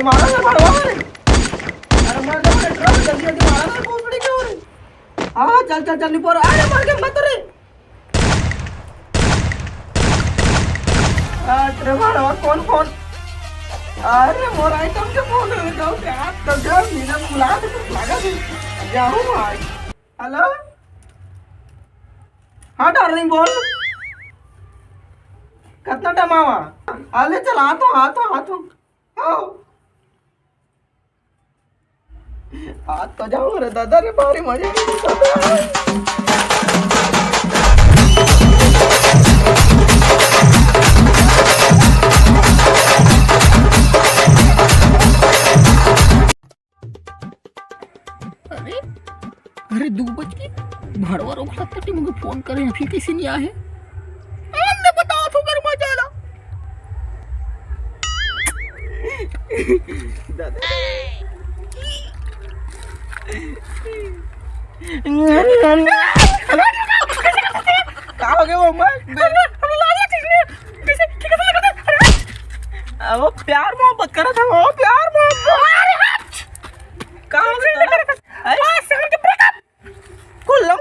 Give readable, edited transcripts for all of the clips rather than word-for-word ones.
मारा ना भड़वा रे। अरे मार दे ट्रक जल्दी जल्दी मारा ना भोसड़ी के और। हां चल चल चल नहीं पर अरे मार के मत रे। अरे भड़वा कौन अरे मोर आइटम के फोन में जाओ यार तो जब मेरा बुला दे लगा दे जाओ भाई। हेलो हाँ डार्लिंग बोल कितना टाइम आवा अरे चल आ तो आज तो जाओ रे दादा रे भारी मजे अरे 2 बज के भड़वा रोक सकता कि मुझे फोन करें अभी किसी नहीं आए हमने बताओ तो घर में जाना क्या हो गया वो वो प्यार मोहब्बत करा था वो प्यार मोहब्बत कहाँ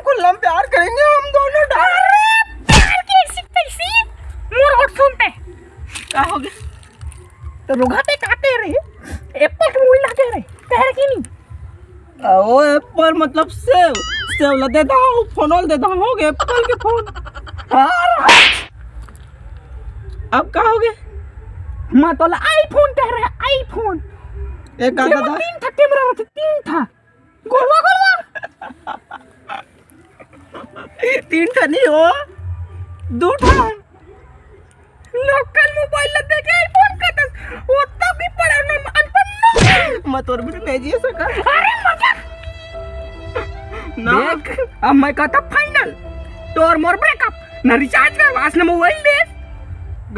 खुल्लम प्यार करेंगे हम दोनों प्यार कैसी मोर और सुनते क्या हो गया तो रुगाते काटे रहे एप्पल के मूवी लाते रहे कह की नहीं वो एप्पल मतलब सेव ला देता हूँ फोन देता हूँ हो गया एप्पल के फोन अब क्या हो गया मैं तो आईफोन कह रहा है आईफोन एक का था 3 था कैमरा में 3 था गोलवा 3 था नहीं हो 2 था लोकल मोबाइल लग के आईफोन का था वो तब भी पड़ा ना अनपढ़ मैं तोर भी नहीं जी सका अरे मजा देख अब मैं कहता फाइनल तोर मोर ब्रेकअप ना रिचार्ज कर वास ना मोबाइल दे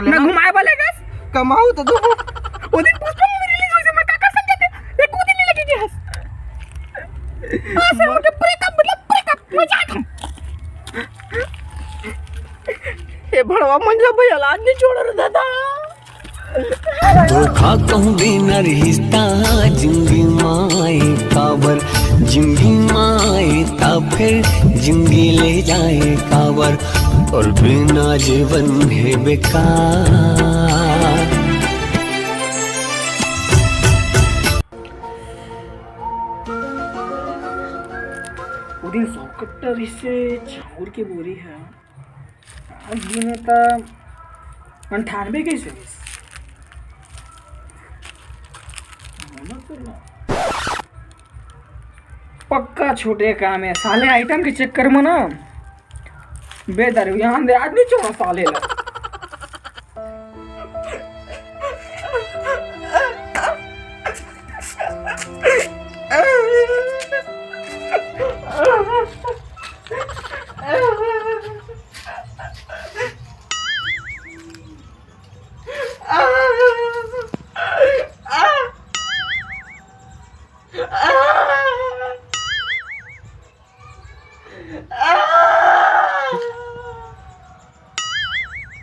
ना घुमाए वाले गस कमाऊ तो दो वो दिन पुष्पा मूवी रिलीज हुई मैं काका संग थे एक दिन नहीं लगेगी हंस हां मुझे ब्रेकअप मतलब ब्रेकअप मजा था ये भड़वा मंजा भाई औलाद नहीं छोड़ रहा दादा धोखा कहूँ भी न रिश्ता जिंदगी माए काबर जिंदगी माए ता फिर जिंदगी ले जाए काबर और बिना जीवन है बेकार। उदिन 170 से चाउर की बोरी है आज दिन का 98 कैसे पक्का छोटे काम है साले आइटम के चक्कर में ना बेदर यहाँ दे आज नहीं छोड़ा साले ला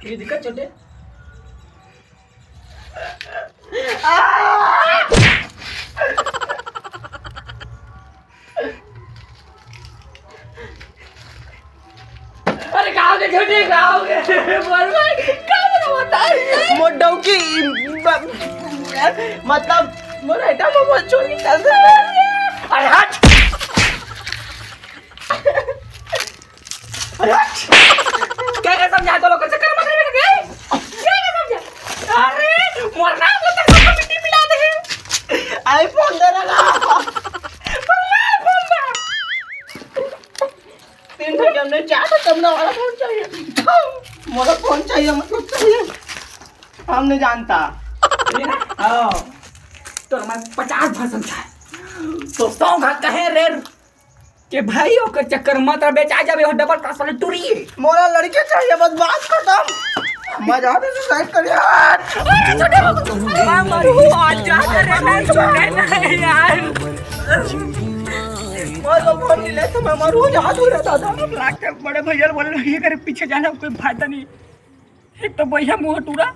ये दिक्कत छोटे अरे गाँव के छोटे गाँव के बोल भाई क्या बता मोडो की मतलब मोर आइटम में बहुत चोरी चल रहा है अरे हट अरे क्या समझा तो लोग चक्कर में लग गए क्या समझा अरे मरना वो तो सब मिट्टी मिला दे आईफोन दे रहा तीन घंटे हमने 4 कमरा वाला फोन चाहिए मोरा फोन चाहिए मतलब चाहिए हम नहीं जानता हाँ तो मैं 50 बार समझाए तो 100 घाट कहे रे कि भाइयों के चक्कर मत बेचा जाबे हो डबल क्लास वाले टूरी मोरा लड़के चाहिए बस बात खत्म मजा आते सुसाइड कर यार आज जा रे मैं छोड़े यार मैं तो फोन नहीं लेता मैं मरू जहां दूर रहता था लगता बड़े भैया बोले ये करे पीछे जाना कोई फायदा नहीं एक तो भैया मुंह टूरा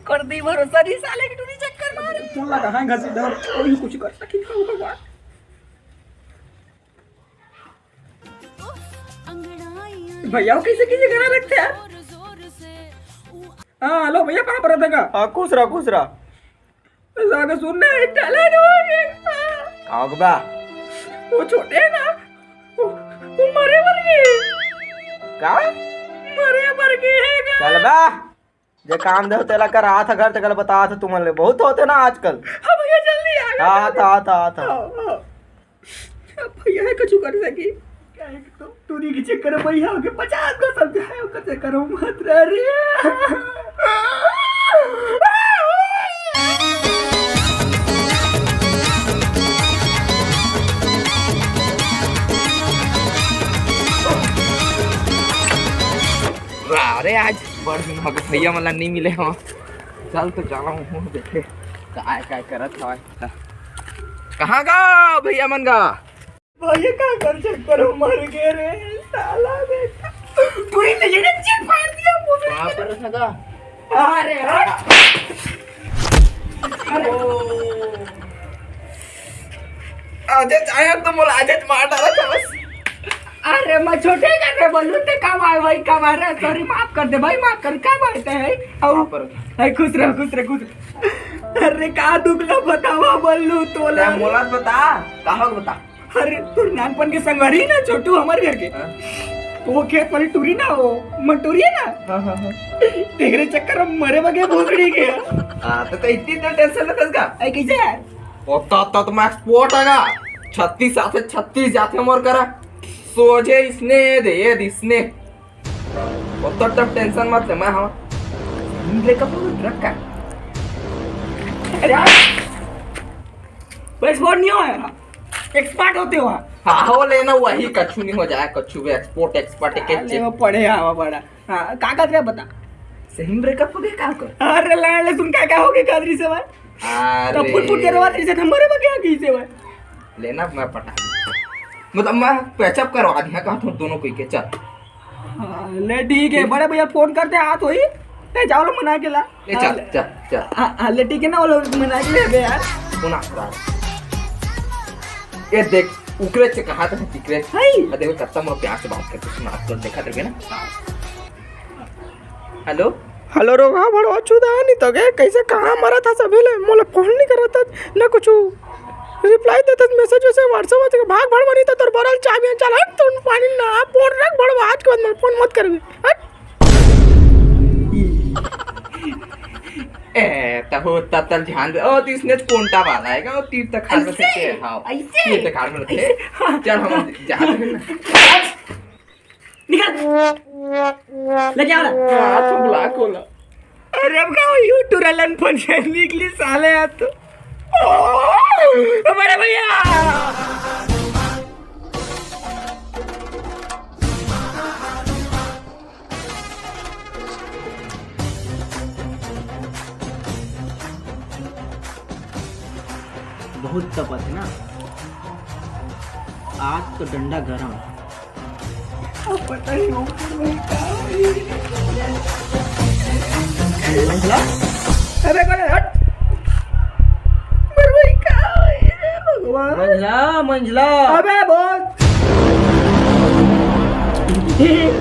कर दी भरोसा नहीं साले की टूरी चक्कर मार फोन लगा है घर से इधर कोई कुछ कर सके हो भगवान। भैया वो कैसे कैसे गाना रखते हैं। हाँ हेलो भैया कहाँ पर रहते का। खुश रहा जाके सुनने टैलेंट हो गया। आओ बा वो छोटे है ना वो मरे मर गए का मरे मर गए है का। चल बा जे काम दे तेला कर आ था घर तक बता था तुमने बहुत होते ना आजकल। हाँ भैया जल्दी आ गया। आता भैया है कुछ कर सकी क्या है तो टूरी के चक्कर में भैया के 50 को समझाए के चक्कर में मत रही। अरे आज बड़ दिन हो गए भैया मतलब नहीं मिले हो। चल तो चला हूँ देखे काय करत हवा। कहाँ गा भैया मन गा। भैया का कर चक्कर में मर गए रे साला बेटा। पूरी नजर चिट फाड़ दिया मुझे। कहाँ पर था। अरे आजे आया तो मोला आजे मार डाला था बस। अरे मैं छोटे कर रहे बोलू ते कब आए भाई कब आ रहे। सॉरी माफ कर दे भाई माफ कर क्या बात है। और खुश रहो। अरे का दुखला बतावा बोलू तोला मोला बता कहाँ बता। अरे तू नानपन के संगवारी ना छोटू हमारे घर के वो खेत वाली टूरी ना वो मटूरी है ना तेरे चक्कर में मरे बगे भोसड़ी गया। तो इतनी तो टेंशन लेते का ऐ कैसे है तो मैं एक्सपोर्ट आगा 36 आते 36 जाते मोर करा सोचे इसने दे इसने तो टेंशन मत ले। मैं हाँ ब्रेकअप रखा अरे बस बोर्ड नहीं हुआ एक्सपर्ट होते हो हाँ हो लेना वही कछु नहीं हो जाए कछु भी एक्सपर्ट के वो पढ़े हवा बड़ा। हाँ का क्या बता सही ब्रेकअप हो गया का कर। अरे लाड़ सुन क्या हो गया कादरी से भाई तो फुट के रवा से हमारे में क्या की से भाई लेना मैं पटा मतलब मैं पैचअप करवा दिया कहा तुम दोनों कोई के चल। ले ठीक है बड़े भैया फोन करते हाथ होई ते जाओ लो मना के ला चल ले ठीक है ना वो लोग मना के ले यार सुना ये देख उकरे से कहा था तिकरे देखो कत्ता मोर प्यार से बात करते सुना तो देखा तेरे ना। हेलो रोगा बड़ो चुदा नहीं तो गए कैसे कहाँ मरा था सभी ले मोला फोन नहीं कर रहा था ना कुछ रिप्लाई देता मैसेज वैसे व्हाट्सएप पे भाग भड़ बनी तो तोर बरल चाबी चल हट तुम पानी ना फोन रख बड़ आज के बाद मैं फोन मत करबे हट। ए तहो ततल ध्यान दे ओ तीसने कोंटा वाला है का तीर तक खाल में थे हां तीर तक खाल में थे चल हम जा निकल ले जा हाथ बुला कोला। अरे अब का यू टुरलन फोन से निकली साले आ तो बड़े भैया बहुत तपत है ना आज तो डंडा गरम। पता ही हो अरे हट मंझला अबे बोल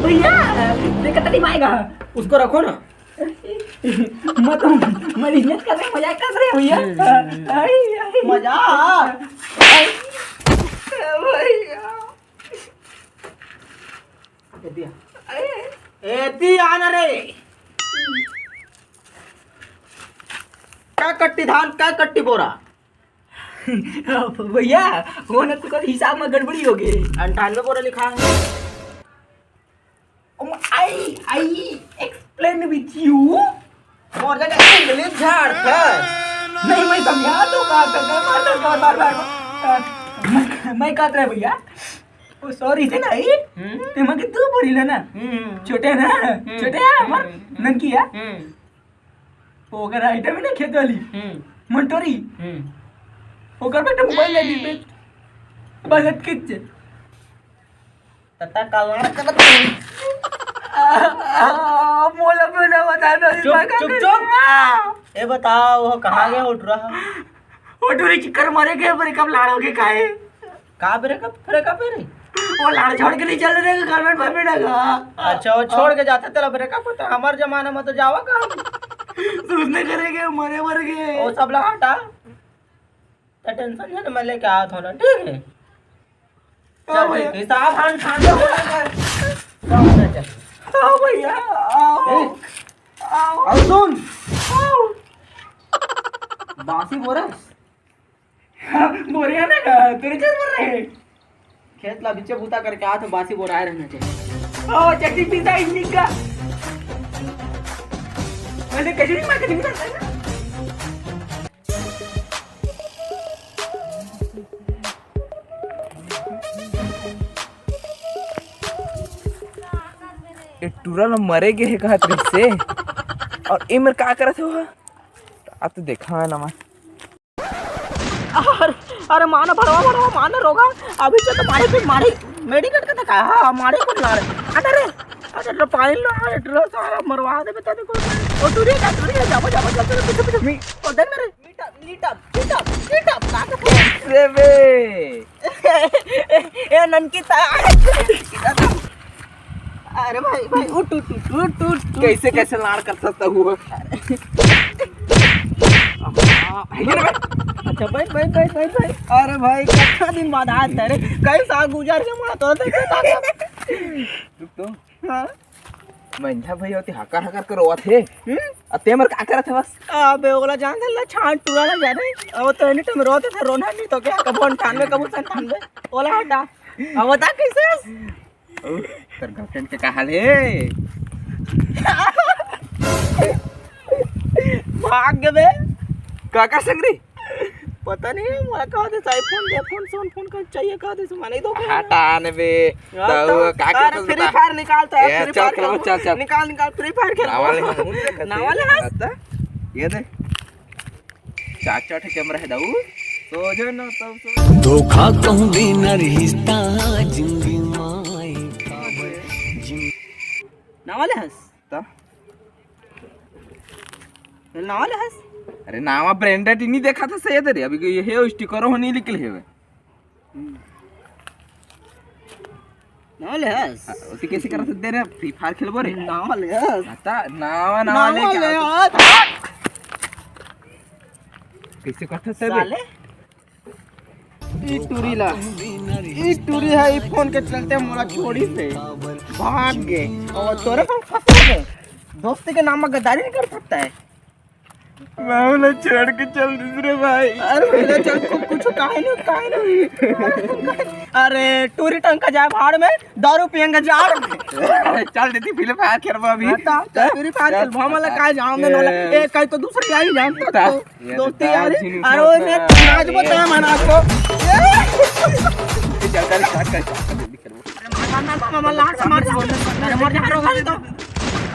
भैया देखा नहीं पाएगा उसको रखो ना मत मजाक कर रहे भैया मजाक एती आना रे क्या कट्टी धान क्या कट्टी बोरा भैया वो ना तो हिसाब में गड़बड़ी हो गई 98 बोरा लिखा है। आई एक्सप्लेन विथ यू और जगह इंग्लिश झाड़ कर नहीं मैं समझा तो मैं कहता है भैया वो सॉरी थे ना ये ते मगे तू बोली ना छोटे ना छोटे हमर नंकी है वो अगर आइटम है ना खेत वाली मंटोरी ओकर बेटा मोबाइल ले ली बस किच तता काला करत मोला पे ना बता दो चुप चुप चुप ये बताओ वो कहाँ गया उठ रहा? वो टूरी चिक्कर मारे गए ब्रेकअप लाड़ोगे काहे? कहाँ ब्रेकअप ब्रेकअप है रे? वो लाड़ छोड़ के नहीं चल रहे गर्लफ्रेंड बॉयफ्रेंड है। अच्छा वो छोड़ के जाते तेरा ब्रेकअप होता है, हमारे जमाने में तो जावा कहाँ? उसने करेंगे मरे मर गए। वो सब लगा हटा, तो टेंशन है ना, मैं लेके आया था ना, ठीक है? चल भैया। ठीक है, साहब हाँ ठान दो चल। आओ भैया आओ आओ अब सुन, आओ। बासी बोरस बोरिया ना का तेरे चल मर रहे। खेत ला बीचे बूता करके आ तो बासी बोरा आए रहना चाहिए। ओ चट्टी पिता इंडिक का मैंने कचड़ी मार्केटिंग करता है ना। ये टूरल मरे गए है कहा से और ये मेरे का करत हो अब तो देखा है ना मैं अरे माना भरवा भरवा माना रोगा अभी तो मारे पे मारे मेडिकल का था हाँ मारे को ला रहे अरे तो पानी ला रहे ड्रो सारा मरवा दे बता दे को ओ टूरी जा जा पीछे पीछे मी ओ देख मेरे लीटा का रे बे ए ननकी ता अरे भाई उठ कैसे कैसे लाड़ कर सकता हूँ अच्छा बैठ अरे भाई कितना दिन बाद आया था रे कैसा गुजर के मुड़ा तो देखे था रुक तो हां महिला भैया होती हकार हकार कर रोआ थे अते मर का करत है बस अबे ओला जान दे छान टुराला जा रे अब तो एनी टाइम रोते थे रोना नहीं तो क्या कब 98 कब 97 ओला हटा अब बता कैसे तेरे गर्लफ्रेंड के का हाल है भाग गए काका संगरी पता नहीं मुझे कहा दे आईफोन दे फोन का चाहिए कहा दे सुना नहीं दो हटाने बे तो काका तो फ्री फायर निकालता है फ्री फायर चल निकाल फ्री फायर खेल नावाले हाथ ये दे चाचा ठे कैमरा है दाऊ तो जो ना तब धोखा कहूँ भी न रिश्ता जिंदगी माए काबर नावाले हंस ता नावाले हंस अरे नावा ब्रांडेड ही नहीं देखा था सही तेरे अभी ये है स्टिकर हो नहीं निकले है नावाले हंस उसी कैसे करा दे रे फ्री फायर खेलबो रे नावाले हंस आता नावा ले कैसे करते से साले ई टूरी है ई फोन के चलते मोला छोड़ी से भाग गए और तोरे पर फंस गए दोस्ती के नाम में गद्दारी नहीं कर सकता है मामला छोड़ के चल दूसरे भाई अरे मेरा चल कुछ काहे नहीं अरे टूरी टंका जाए भाड़ में दारू पियेंगे जाड़ में चल देती फिल्म फायर खेलबो अभी टूरी फायर खेल भामला काहे जाम में नोला ए कई तो दूसरी आई जान दोस्ती यार अरे ओए मैं आज बता मना को चल स्टार्ट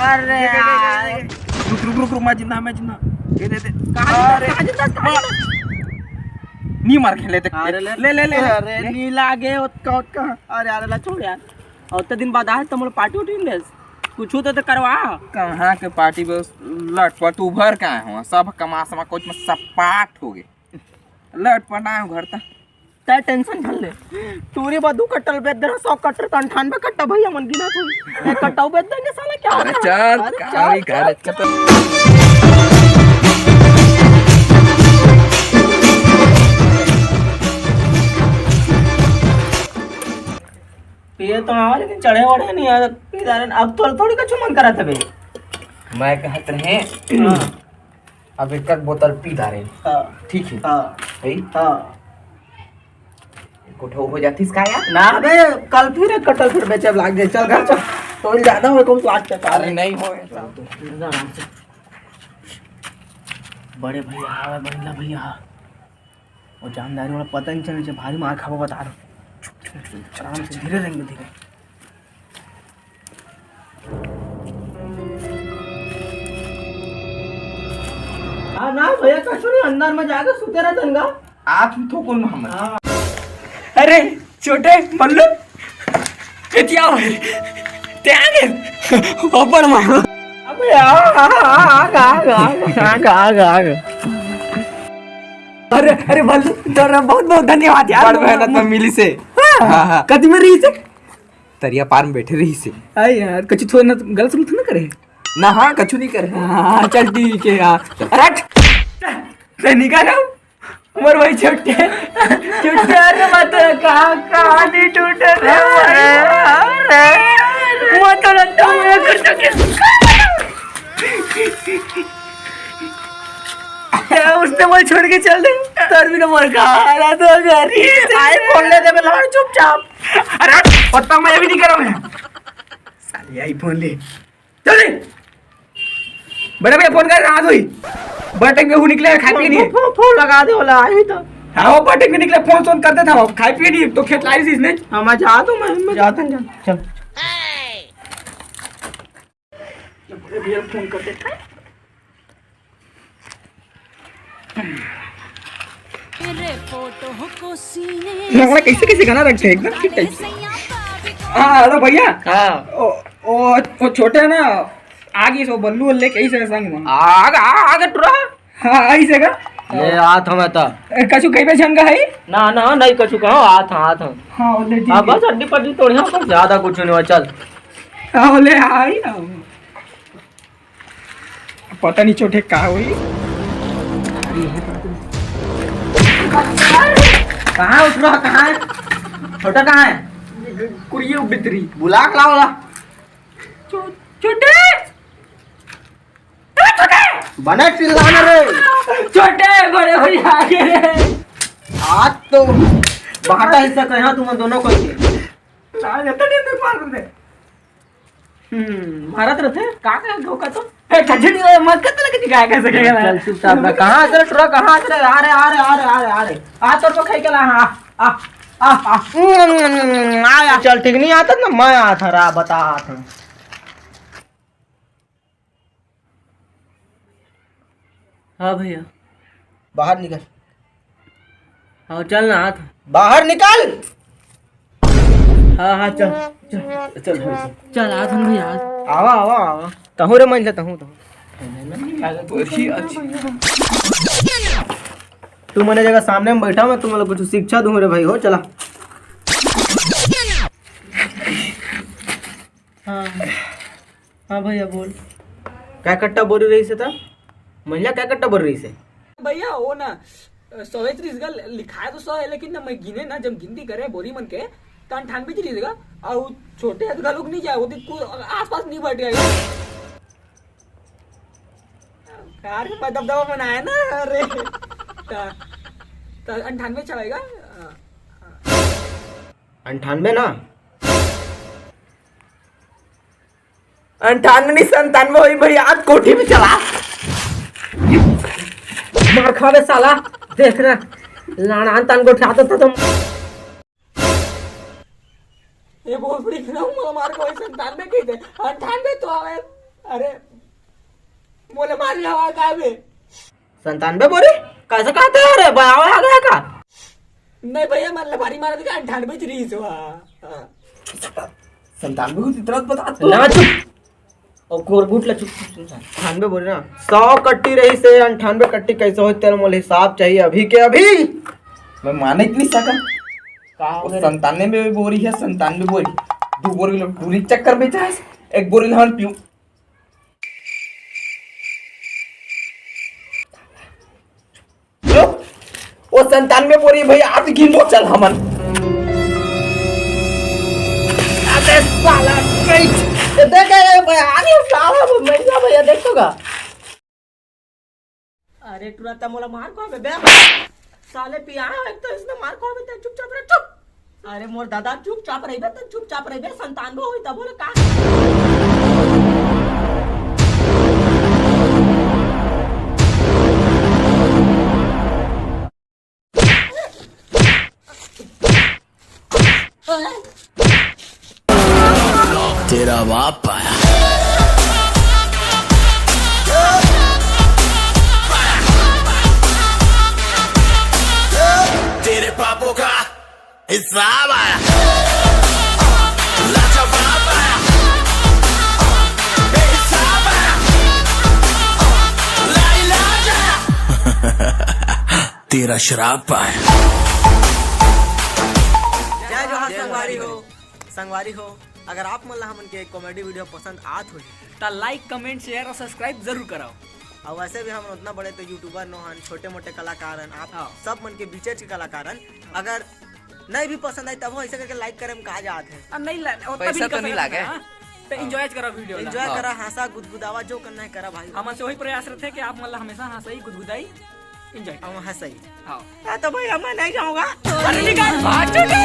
अरे यार रुक मैं जिंदा ये दे नी मार खेले ते ले अरे नी लागे ओत अरे यार ला छोड़ यार और तो दिन बाद आज तो मोर पार्टी उठी दे कुछ तो करवा कहाँ के पार्टी बस लटपट उभर का हो सब कमा समा कुछ में सपाट हो गए लटपट आए घर तक ते टेंशन भल ले टूरी बदू कट्टल बेच दे 100 कट्टर 98 कट्टा भैया मन गिना थी एक कट्टा बेच देंगे साला क्या अरे चल काली घर चल पिए तो आवा लेकिन चढ़े वढ़े नहीं आ इधर अब तो थोड़ी का मन करा था बे मैं कहत रहे अब एक बोतल पी डाले हां ठीक है हां भाई हां कोठो हो जाती इसका यार ना बे कल फिर एक कट्टल फिर बेचे लाग जाए चल घर चल तो ज्यादा हो कम तो आज तक अरे नहीं हो आराम से बड़े भैया आवे महिला भैया और जानदारी वाला पता नहीं चले भारी मार खाबो बता रहा आराम से धीरे रहेंगे धीरे हाँ ना भैया कसूरी अंदर में जाकर सुते रहे तंगा आप तो कौन मोहम्मद अरे छोटे बल्लू क्या ते आगे ओपन मारो अब अरे अरे बल्लू तेरा बहुत बहुत धन्यवाद यार। बड़ मेहनत में मिली से। हाँ। कदी में रही से तरिया पार में बैठे रही से। अरे यार कुछ थोड़ा ना गलत सलत ना करे। ना हाँ कछु नहीं करे। हाँ चल ठीक है यार। अरे निकाल उमर भाई छोटे छोटे अरे मत कहाँ नहीं टूटे रे मत लगता मैं कुछ उसने बोल छोड़ के चल दे तर भी ना मर खा तो घर ही आए फोन ले दे मैं लौट चुपचाप। अरे पत्ता मैं भी नहीं करूँ साली आईफोन ले चल दे बड़े भैया फोन कर रहा हुई बटन में वो निकले खाए पिए नहीं फोन लगा दे बोला आई तो। हाँ वो बटन में निकले फोन करते था वो खाए पिए नहीं तो खेत लाई थी इसने। हाँ मैं जा दूँ मैं जाता हूँ चल। बड़े भैया फोन करते थे लगना कैसे कैसे गाना रखते हैं एकदम ठीक टाइप से। हाँ हेलो भैया। हाँ वो छोटे है ना आगे सो बल्लू ले कैसे संग में आगे टुरा हाँ ऐसे का ये आथ हमें तो कछु कहीं पे छंगा है ना ना नहीं कछु कहो आथ हाँ ले हाँ बस अड्डी पड्डी तोड़ी हाँ बस ज्यादा कुछ नहीं हुआ चल। हाँ ले आई पता नहीं छोटे कहाँ हुई कहाँ उठ रहा कहाँ है छोटा कहाँ है कुड़िए बितरी बुला के लाओ ला छोटे बने चिल्लाना रे छोटे बड़े भैया आगे रे आज तो बाटा हिस्सा कहा तुम दोनों को ला जाता नहीं तो मार दे भारत रथे का धोखा तो कचड़ी मत कर लगे क्या कर सकेगा चल चुपचाप रह कहाँ से टुरा कहाँ से आ रे आ रे आ रे आ रे आ रे आ तो खाई के ला हाँ आ चल ठीक नहीं आता ना मैं आता रहा बता था हाँ भैया बाहर निकल। हाँ चल ना हाथ बाहर निकल। हाँ हाँ चल चल चल चल हाथ भैया आवा आवा आवा तहु रे मन तहु तू मैंने जगह सामने में बैठा मैं तुम्हें कुछ शिक्षा दूँ रे भाई हो चला। हाँ हाँ भैया बोल क्या कट्टा बोल रही से था महिला क्या कट्टा बोल रही से भैया वो ना 130 का लिखा है तो 100 है लेकिन ना मैं गिने ना जब गिनती करे बोरी मन के तो 98 चली देगा और छोटे का लोग नहीं जाए वो आस पास नहीं बैठ गया कार का दबदबा बनाया ना अरे 98 चलेगा 98 ना 98 नहीं 97 हुई भैया आज कोठी में चला मार खावे साला देख ना लाना तान को उठाता था तुम ये बहुत बड़ी खिलाऊं मैं मार को 97 कही थे 98 तो आवे अरे बोले मारी हवा का में 97 बोले कैसे कहते हैं अरे बाबा आ गया का नहीं भैया मान ले भारी मार दिया 98 चली सो 97 को इतना बता ना चुप और गोरगुट ला चुप 98 बोले ना 100 कट्टी रही से 98 कट्टी कैसे हो तेरे मोल हिसाब चाहिए अभी के अभी मैं माने इतनी सका वो 97 में बोरी है 97 बोरी 2 बोरी लोग दूरी चक्कर बेचा है 1 बोरी हम पीऊं वो 97 बोरी भैया आज गिन लो चल हमन अबे साला देख आगे साला भैया भैया देखोगा अरे तुरंत मोला मार को बे साले पिया एक तो इसने मार को बे चुपचाप रह चुप अरे मोर दादा चुपचाप रहिबे त चुपचाप रहिबे 97 होई त बोले का तेरा बाप आया तेरे पापों का हिसाब आया लाजवाब आया बेहिसाब आया तेरा श्राप है। जय जोहार संगवारी हो अगर आप मन ला हमन के कॉमेडी वीडियो पसंद आत होही तो लाइक कमेंट शेयर और सब्सक्राइब जरूर कराओ। और वैसे भी हम उतना बड़े तो यूट्यूबर न हन, छोटे मोटे कलाकार हन, आप हाँ। सब मन के बीच के कलाकार हन। अगर नहीं भी पसंद आए तब वो ऐसे करके लाइक करे में कहा जात है। और नहीं पैसा तो नहीं लागे। तो एंजॉय करो वीडियो ला। एंजॉय करा, हंसा गुदगुदावा जो करना है करा भाई। हमसे वही प्रयास रहते कि आप मतलब हमेशा हंसाई गुदगुदाई एंजॉय हम हंसाई। हाँ तो भाई मैं नहीं जाऊंगा। अरे निकाल भाग चुके।